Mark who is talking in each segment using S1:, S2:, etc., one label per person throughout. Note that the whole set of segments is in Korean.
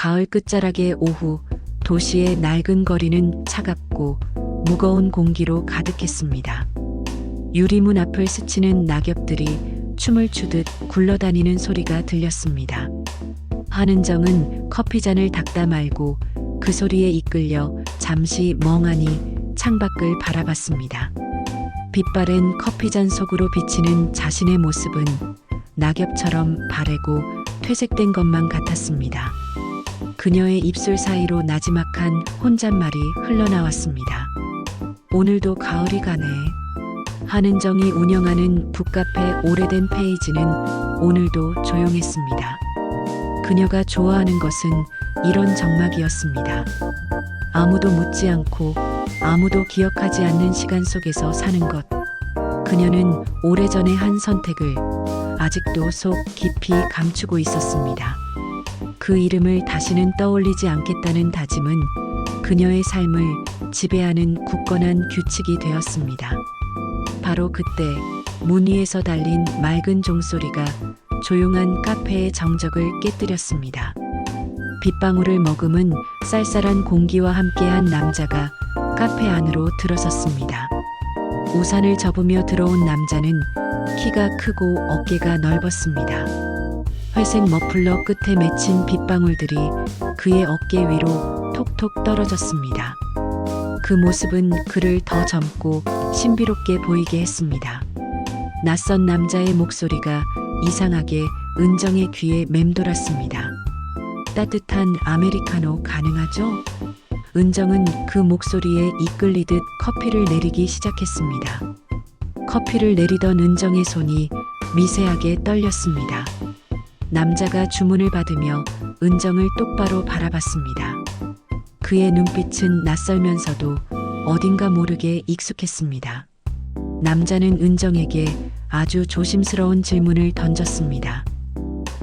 S1: 가을 끝자락의 오후, 도시의 낡은 거리는 차갑고 무거운 공기로 가득했습니다. 유리문 앞을 스치는 낙엽들이 춤을 추듯 굴러다니는 소리가 들렸습니다. 한은정은 커피잔을 닦다 말고 그 소리에 이끌려 잠시 멍하니 창밖을 바라봤습니다. 빛바랜 커피잔 속으로 비치는 자신의 모습은 낙엽처럼 바래고 퇴색된 것만 같았습니다. 그녀의 입술 사이로 나지막한 혼잣말이 흘러나왔습니다. 오늘도 가을이 가네. 한은정이 운영하는 북카페 오래된 페이지는 오늘도 조용했습니다. 그녀가 좋아하는 것은 이런 정막이었습니다. 아무도 묻지 않고 아무도 기억하지 않는 시간 속에서 사는 것. 그녀는 오래전에 한 선택을 아직도 속 깊이 감추고 있었습니다. 그 이름을 다시는 떠올리지 않겠다는 다짐은 그녀의 삶을 지배하는 굳건한 규칙이 되었습니다. 바로 그때 문 위에서 달린 맑은 종소리가 조용한 카페의 정적을 깨뜨렸습니다. 빗방울을 머금은 쌀쌀한 공기와 함께한 남자가 카페 안으로 들어섰습니다. 우산을 접으며 들어온 남자는 키가 크고 어깨가 넓었습니다. 회색 머플러 끝에 맺힌 빗방울들이 그의 어깨 위로 톡톡 떨어졌습니다. 그 모습은 그를 더 젊고 신비롭게 보이게 했습니다. 낯선 남자의 목소리가 이상하게 은정의 귀에 맴돌았습니다. 따뜻한 아메리카노 가능하죠? 은정은 그 목소리에 이끌리듯 커피를 내리기 시작했습니다. 커피를 내리던 은정의 손이 미세하게 떨렸습니다. 남자가 주문을 받으며 은정을 똑바로 바라봤습니다. 그의 눈빛은 낯설면서도 어딘가 모르게 익숙했습니다. 남자는 은정에게 아주 조심스러운 질문을 던졌습니다.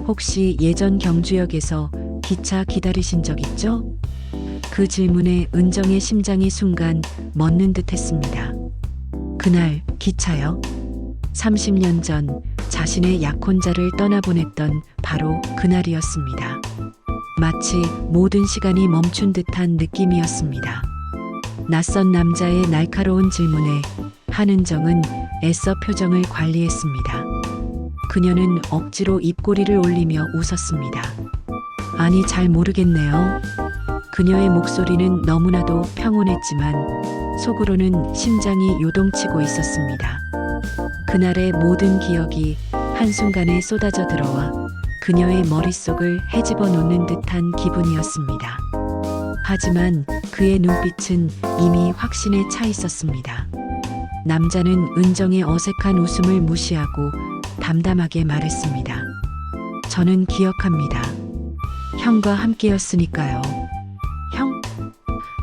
S1: 혹시 예전 경주역에서 기차 기다리신 적 있죠? 그 질문에 은정의 심장이 순간 멎는 듯 했습니다. 그날 기차요? 30년 전 자신의 약혼자를 떠나보냈던 바로 그날이었습니다. 마치 모든 시간이 멈춘 듯한 느낌이었습니다. 낯선 남자의 날카로운 질문에 한은정은 애써 표정을 관리했습니다. 그녀는 억지로 입꼬리를 올리며 웃었습니다. 아니, 잘 모르겠네요. 그녀의 목소리는 너무나도 평온했지만 속으로는 심장이 요동치고 있었습니다. 그날의 모든 기억이 한순간에 쏟아져 들어와 그녀의 머릿속을 헤집어 놓는 듯한 기분이었습니다. 하지만 그의 눈빛은 이미 확신에 차 있었습니다. 남자는 은정의 어색한 웃음을 무시하고 담담하게 말했습니다. 저는 기억합니다. 형과 함께였으니까요. 형?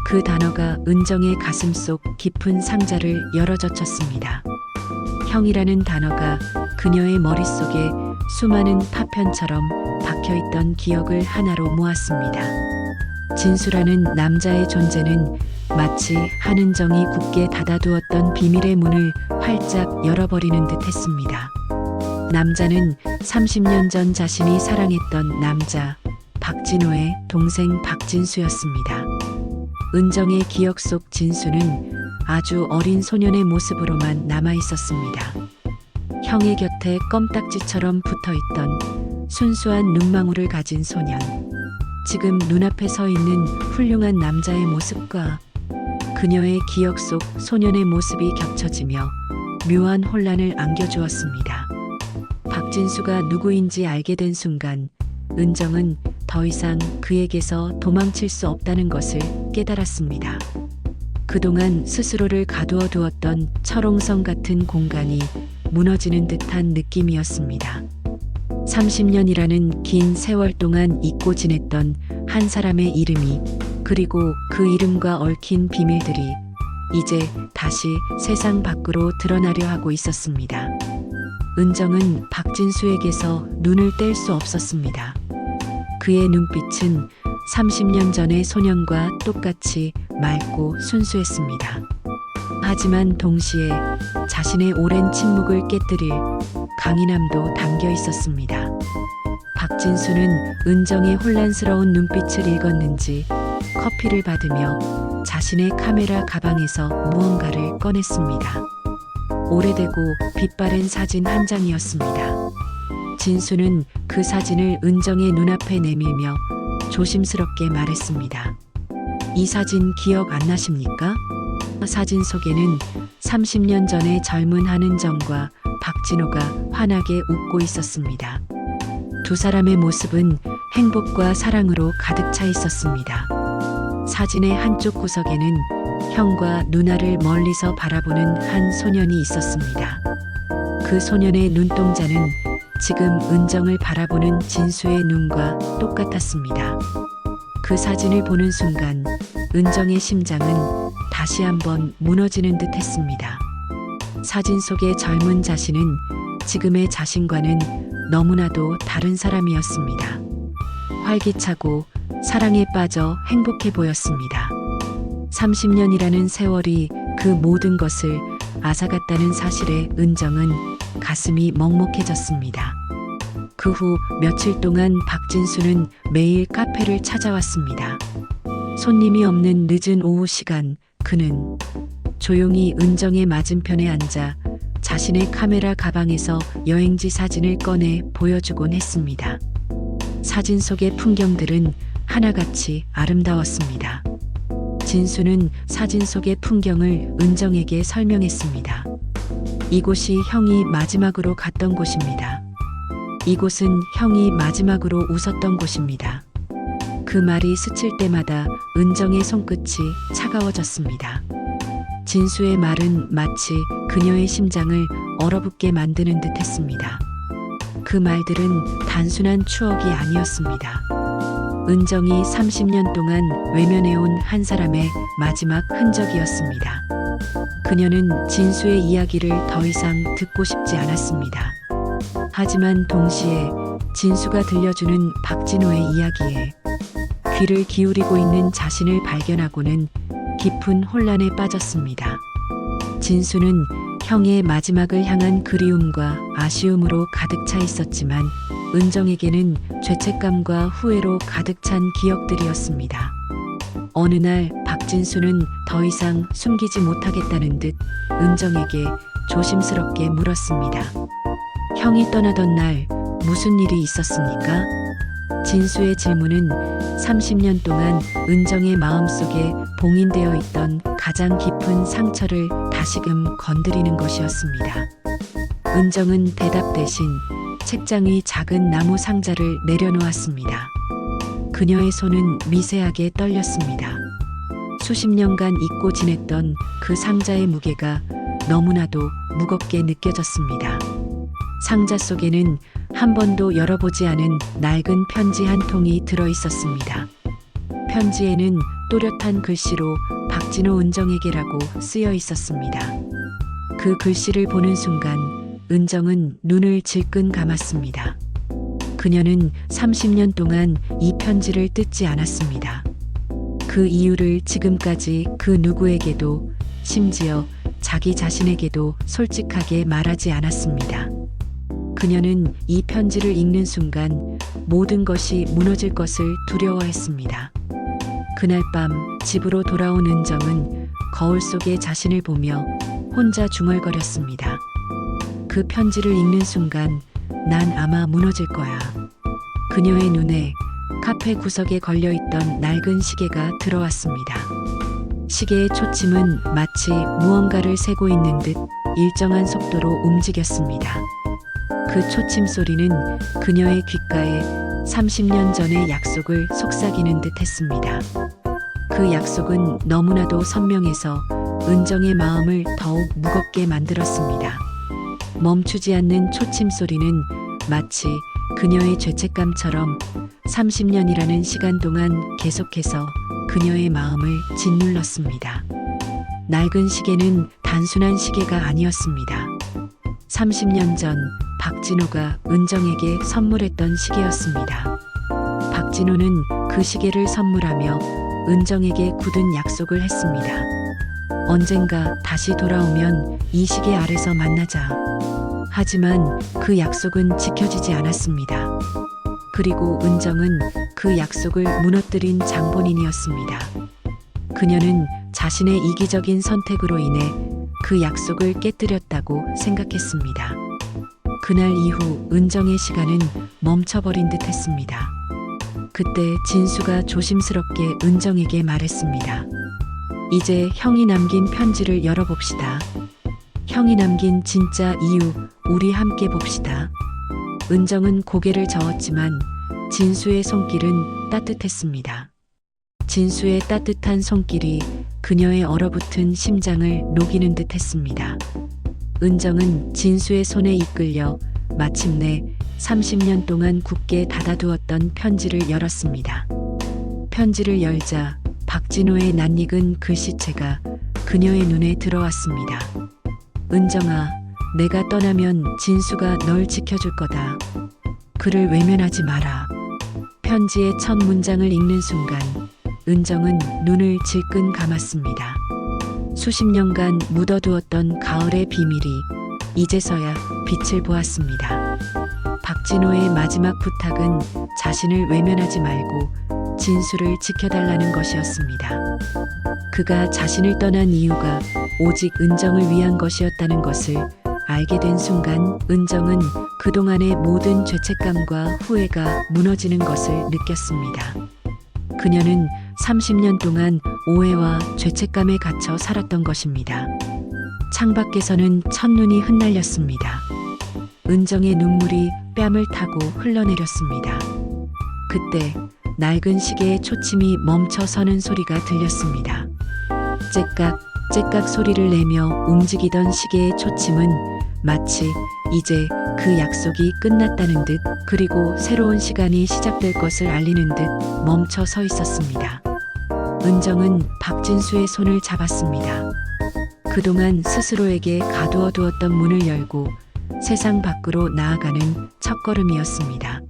S1: 그 단어가 은정의 가슴 속 깊은 상자를 열어젖혔습니다. 형이라는 단어가 그녀의 머릿속에 수많은 파편처럼 박혀있던 기억을 하나로 모았습니다. 진수라는 남자의 존재는 마치 한은정이 굳게 닫아두었던 비밀의 문을 활짝 열어버리는 듯 했습니다. 남자는 30년 전 자신이 사랑했던 남자 박진호의 동생 박진수였습니다. 은정의 기억 속 진수는 아주 어린 소년의 모습으로만 남아 있었습니다. 형의 곁에 껌딱지처럼 붙어있던 순수한 눈망울을 가진 소년. 지금 눈앞에 서 있는 훌륭한 남자의 모습과 그녀의 기억 속 소년의 모습이 겹쳐지며 묘한 혼란을 안겨주었습니다. 박진수가 누구인지 알게 된 순간 은정은 더 이상 그에게서 도망칠 수 없다는 것을 깨달았습니다. 그동안 스스로를 가두어 두었던 철옹성 같은 공간이 무너지는 듯한 느낌이었습니다. 30년이라는 긴 세월 동안 잊고 지냈던 한 사람의 이름이, 그리고 그 이름과 얽힌 비밀들이 이제 다시 세상 밖으로 드러나려 하고 있었습니다. 은정은 박진수에게서 눈을 뗄 수 없었습니다. 그의 눈빛은 30년 전의 소년과 똑같이 맑고 순수했습니다. 하지만 동시에 자신의 오랜 침묵을 깨뜨릴 강인함도 담겨 있었습니다. 박진수는 은정의 혼란스러운 눈빛을 읽었는지 커피를 받으며 자신의 카메라 가방에서 무언가를 꺼냈습니다. 오래되고 빛바랜 사진 한 장이었습니다. 진수는 그 사진을 은정의 눈앞에 내밀며 조심스럽게 말했습니다. 이 사진 기억 안 나십니까? 사진 속에는 30년 전의 젊은 한은정과 박진호가 환하게 웃고 있었습니다. 두 사람의 모습은 행복과 사랑으로 가득 차 있었습니다. 사진의 한쪽 구석에는 형과 누나를 멀리서 바라보는 한 소년이 있었습니다. 그 소년의 눈동자는 지금 은정을 바라보는 진수의 눈과 똑같았습니다. 그 사진을 보는 순간 은정의 심장은 다시 한번 무너지는 듯 했습니다. 사진 속의 젊은 자신은 지금의 자신과는 너무나도 다른 사람이었습니다. 활기차고 사랑에 빠져 행복해 보였습니다. 30년이라는 세월이 그 모든 것을 앗아갔다는 사실에 은정은 가슴이 먹먹해졌습니다. 그 후 며칠 동안 박진수는 매일 카페를 찾아왔습니다. 손님이 없는 늦은 오후 시간, 그는 조용히 은정의 맞은편에 앉아 자신의 카메라 가방에서 여행지 사진을 꺼내 보여주곤 했습니다. 사진 속의 풍경들은 하나같이 아름다웠습니다. 진수는 사진 속의 풍경을 은정에게 설명했습니다. 이곳이 형이 마지막으로 갔던 곳입니다. 이곳은 형이 마지막으로 웃었던 곳입니다. 그 말이 스칠 때마다 은정의 손끝이 차가워졌습니다. 진수의 말은 마치 그녀의 심장을 얼어붙게 만드는 듯 했습니다. 그 말들은 단순한 추억이 아니었습니다. 은정이 30년 동안 외면해온 한 사람의 마지막 흔적이었습니다. 그녀는 진수의 이야기를 더 이상 듣고 싶지 않았습니다. 하지만 동시에 진수가 들려주는 박진호의 이야기에 귀를 기울이고 있는 자신을 발견하고는 깊은 혼란에 빠졌습니다. 진수는 형의 마지막을 향한 그리움과 아쉬움으로 가득 차 있었지만 은정에게는 죄책감과 후회로 가득 찬 기억들이었습니다. 어느 날 박진수는 더 이상 숨기지 못하겠다는 듯 은정에게 조심스럽게 물었습니다. 형이 떠나던 날 무슨 일이 있었습니까? 진수의 질문은 30년 동안 은정의 마음속에 봉인되어 있던 가장 깊은 상처를 다시금 건드리는 것이었습니다. 은정은 대답 대신 책장 위 작은 나무 상자를 내려놓았습니다. 그녀의 손은 미세하게 떨렸습니다. 수십 년간 잊고 지냈던 그 상자의 무게가 너무나도 무겁게 느껴졌습니다. 상자 속에는 한 번도 열어보지 않은 낡은 편지 한 통이 들어 있었습니다. 편지에는 또렷한 글씨로 박진호 은정에게라고 쓰여 있었습니다. 그 글씨를 보는 순간 은정은 눈을 질끈 감았습니다. 그녀는 30년 동안 이 편지를 뜯지 않았습니다. 그 이유를 지금까지 그 누구에게도, 심지어 자기 자신에게도 솔직하게 말하지 않았습니다. 그녀는 이 편지를 읽는 순간 모든 것이 무너질 것을 두려워했습니다. 그날 밤 집으로 돌아온 은정은 거울 속에 자신을 보며 혼자 중얼거렸습니다. 그 편지를 읽는 순간 난 아마 무너질 거야. 그녀의 눈에 카페 구석에 걸려있던 낡은 시계가 들어왔습니다. 시계의 초침은 마치 무언가를 세고 있는 듯 일정한 속도로 움직였습니다. 그 초침 소리는 그녀의 귓가에 30년 전의 약속을 속삭이는 듯 했습니다. 그 약속은 너무나도 선명해서 은정의 마음을 더욱 무겁게 만들었습니다. 멈추지 않는 초침 소리는 마치 그녀의 죄책감처럼 30년이라는 시간 동안 계속해서 그녀의 마음을 짓눌렀습니다. 낡은 시계는 단순한 시계가 아니었습니다. 30년 전 박진호가 은정에게 선물했던 시계였습니다. 박진호는 그 시계를 선물하며 은정에게 굳은 약속을 했습니다. 언젠가 다시 돌아오면 이 시계 아래서 만나자. 하지만 그 약속은 지켜지지 않았습니다. 그리고 은정은 그 약속을 무너뜨린 장본인이었습니다. 그녀는 자신의 이기적인 선택으로 인해 그 약속을 깨뜨렸다고 생각했습니다. 그날 이후 은정의 시간은 멈춰버린 듯 했습니다. 그때 진수가 조심스럽게 은정에게 말했습니다. 이제 형이 남긴 편지를 열어봅시다. 형이 남긴 진짜 이유, 우리 함께 봅시다. 은정은 고개를 저었지만 진수의 손길은 따뜻했습니다. 진수의 따뜻한 손길이 그녀의 얼어붙은 심장을 녹이는 듯 했습니다. 은정은 진수의 손에 이끌려 마침내 30년 동안 굳게 닫아두었던 편지를 열었습니다. 편지를 열자 박진호의 낯익은 글씨체가 그녀의 눈에 들어왔습니다. 은정아, 내가 떠나면 진수가 널 지켜줄 거다. 그를 외면하지 마라. 편지의 첫 문장을 읽는 순간 은정은 눈을 질끈 감았습니다. 수십 년간 묻어두었던 가을의 비밀이 이제서야 빛을 보았습니다. 박진호의 마지막 부탁은 자신을 외면하지 말고 진수를 지켜달라는 것이었습니다. 그가 자신을 떠난 이유가 오직 은정을 위한 것이었다는 것을 알게 된 순간 은정은 그동안의 모든 죄책감과 후회가 무너지는 것을 느꼈습니다. 그녀는 30년 동안 오해와 죄책감에 갇혀 살았던 것입니다. 창밖에서는 첫눈이 흩날렸습니다. 은정의 눈물이 뺨을 타고 흘러내렸습니다. 그때 낡은 시계의 초침이 멈춰서는 소리가 들렸습니다. 째깍 째깍 소리를 내며 움직이던 시계의 초침은 마치 이제 그 약속이 끝났다는 듯, 그리고 새로운 시간이 시작될 것을 알리는 듯 멈춰 서 있었습니다. 은정은 박진수의 손을 잡았습니다. 그동안 스스로에게 가두어 두었던 문을 열고 세상 밖으로 나아가는 첫걸음이었습니다.